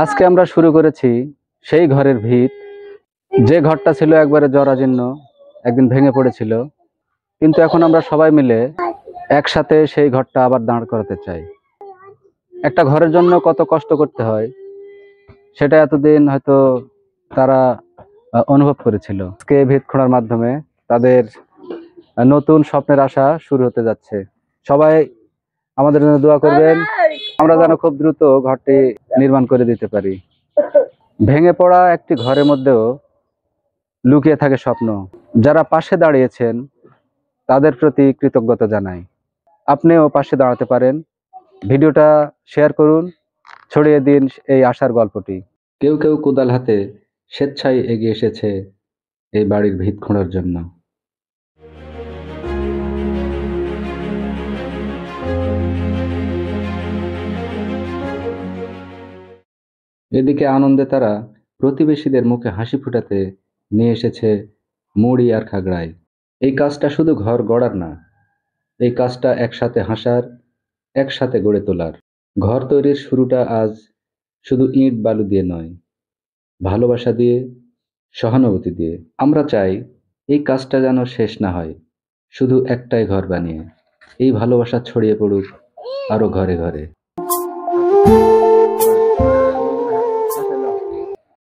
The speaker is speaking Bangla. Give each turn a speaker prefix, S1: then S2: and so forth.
S1: আজকে আমরা শুরু করেছি সেই ঘরের ভিত, যে ঘরটা ছিল একবারে জরাজীর্ণ, একদিন ভেঙে পড়েছিল, কিন্তু এখন আমরা সবাই মিলে একসাথে সেই ঘরটা আবার দাঁড় করাতে চাই। একটা ঘরের জন্য কত কষ্ট করতে হয় সেটা এতদিন হয়তো তারা অনুভব করেছিল। আজকে ভিত খোঁড়ার মাধ্যমে তাদের নতুন স্বপ্নের আশা শুরু হতে যাচ্ছে। সবাই আমাদের জন্য দোয়া করবেন, আমরা যেন খুব দ্রুত ঘরটি নির্মাণ করে দিতে পারি। ভেঙে পড়া একটি ঘরের মধ্যেও লুকিয়ে থাকে স্বপ্ন। যারা পাশে দাঁড়িয়েছেন তাদের প্রতি কৃতজ্ঞতা জানাই। আপনিও পাশে দাঁড়াতে পারেন। ভিডিওটা শেয়ার করুন, ছড়িয়ে দিন এই আশার গল্পটি। কেউ কেউ কোদাল হাতে স্বেচ্ছায় এগিয়ে এসেছে এই বাড়ির ভিত খোঁড়ার জন্য। এদিকে আনন্দে তারা প্রতিবেশীদের মুখে হাসি ফুটাতে নিয়ে এসেছে মুড়ি আর খাগড়ায়। এই কাজটা শুধু ঘর গড়ার না, এই কাজটা একসাথে হাসার, একসাথে গড়ে তোলার। ঘর তৈরির শুরুটা আজ শুধু ইট বালু দিয়ে নয়, ভালোবাসা দিয়ে, সহানুভূতি দিয়ে। আমরা চাই এই কাজটা যেন শেষ না হয় শুধু একটাই ঘর বানিয়ে। এই ভালোবাসা ছড়িয়ে পড়ুক আরো ঘরে ঘরে।